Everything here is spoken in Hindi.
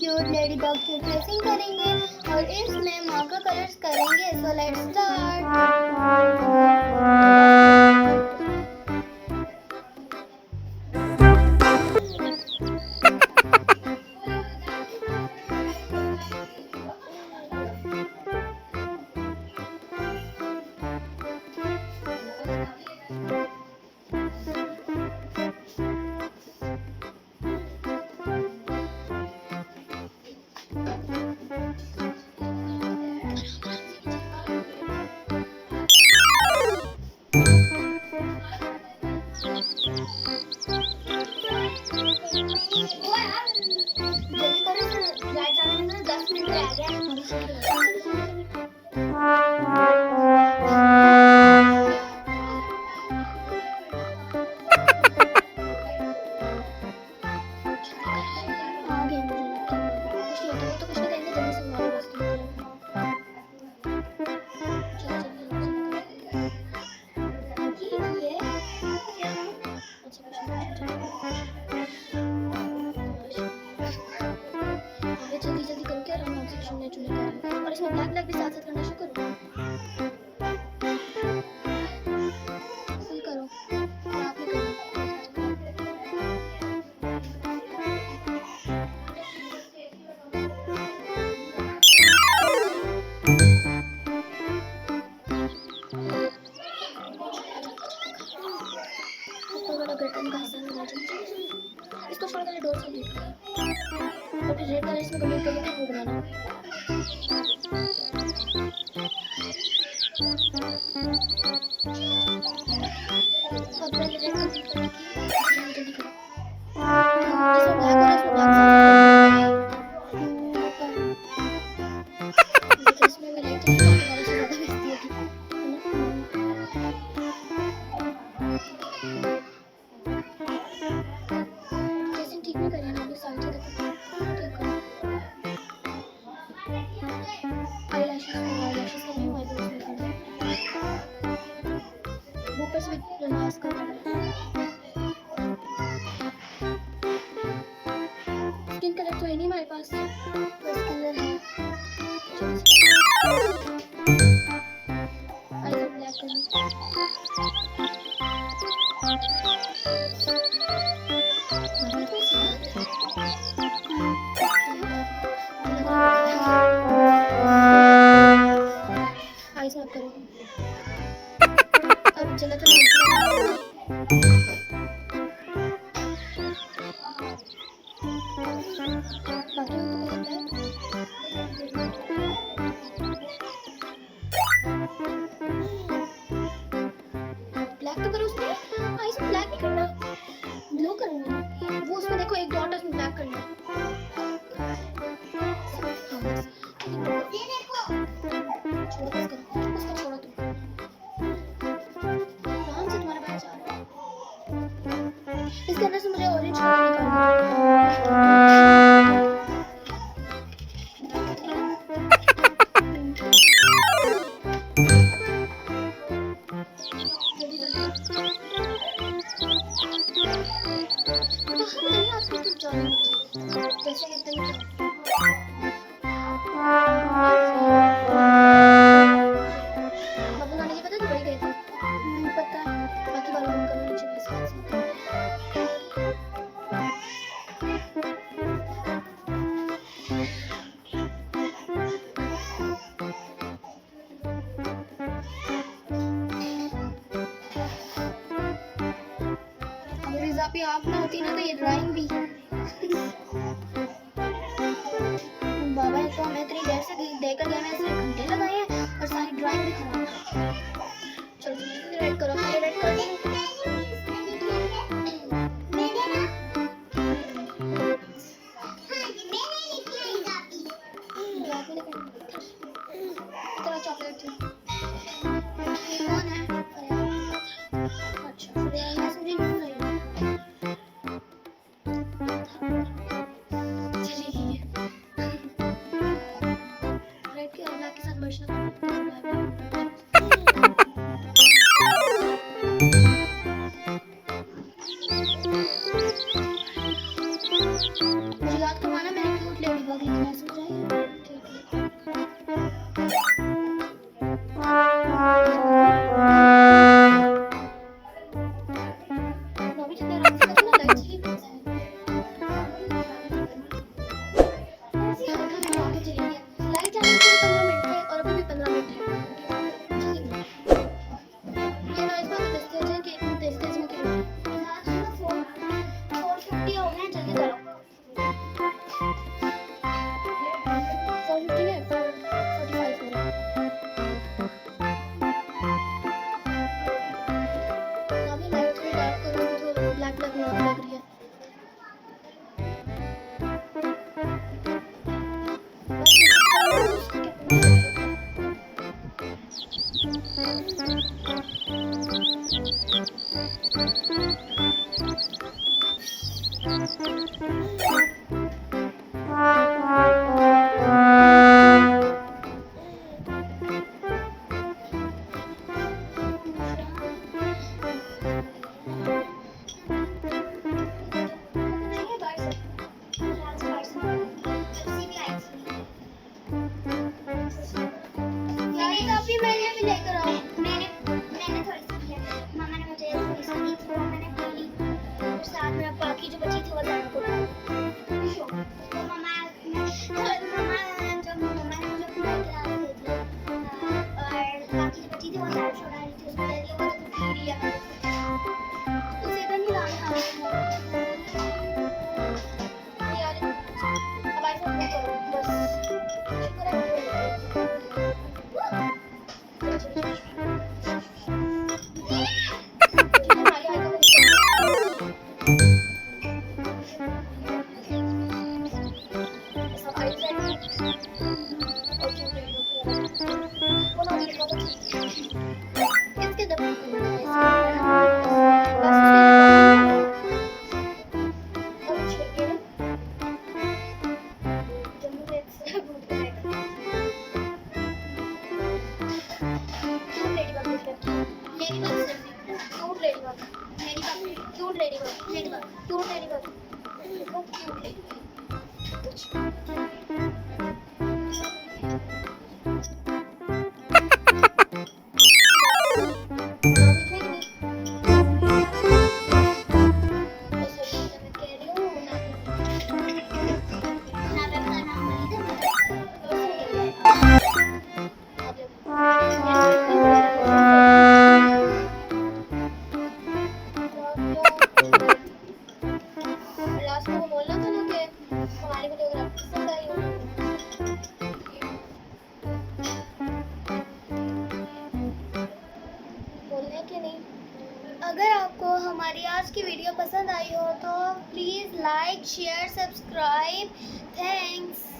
क्यूट लेडी बग की ट्रेसिंग करेंगे और इसमें मार्कर कलर्स करेंगे। So let's start. और इसमें ब्लैक ब्लैक भी साथ साथ करना शुरू करो। फुल करो। आप ही करो। ऊपर वाला कर्टन का हिस्सा लगा दो। इसको छोड़ कर डोर से लीड करो और फिर रेड कलर इसमें कलर करके वो बनाना। अब पहले रेड कलर करके जल्दी करो। इसमें ब्लैक और इसमें ब्लैक देखो इसमें मैं लाइट चली जाती है, इससे ज़्यादा बेइज्जती होगी। ड्रेसिंग ठीक नहीं करी ना, साइड से देखो ठीक करो। आईलैशेस का न्यू आईब्रोज में करना। ऊपर से भी मास्क करना। स्किन कलर तो है नहीं हमारे पास, बस कलर है। आईज ब्लैक करना। आईज आप करो। अब चला था ब्लैक तो करो उसमें। आईज में ब्लैक नहीं करना, ब्लू करना। वो उसमें देखो एक डॉट है, उसमें ब्लैक करना। छोड़ो उसको छोड़ो तुम। आराम से तुम्हारा बैच आ रहा है। इसके अंदर से मुझे ऑरेंज कलर निकालना है। आप ना होती ना तो ये ड्राइंग भी बाबा ने तो हमें इतनी देर से देकर गए, मैं सिर्फ घंटे लगाए हैं और सारी ड्राइंग भी खराब। चलो रेड करो, रेड करो। चॉकलेट कौन है? अच्छा और क्यों वो नाम लिखा था इसके दबे अब छिड़के ना जम्मू से भूत का क्यूट लेडीबग लिख रखी है ladybug cute ladybug cute ladybug cute ladybug cute ladybug last में बोलना था ना कि हमारी वीडियोग्राफी पसंद आई हो बोलने के नहीं। अगर आपको हमारी आज की वीडियो पसंद आई हो तो please like share subscribe thanks.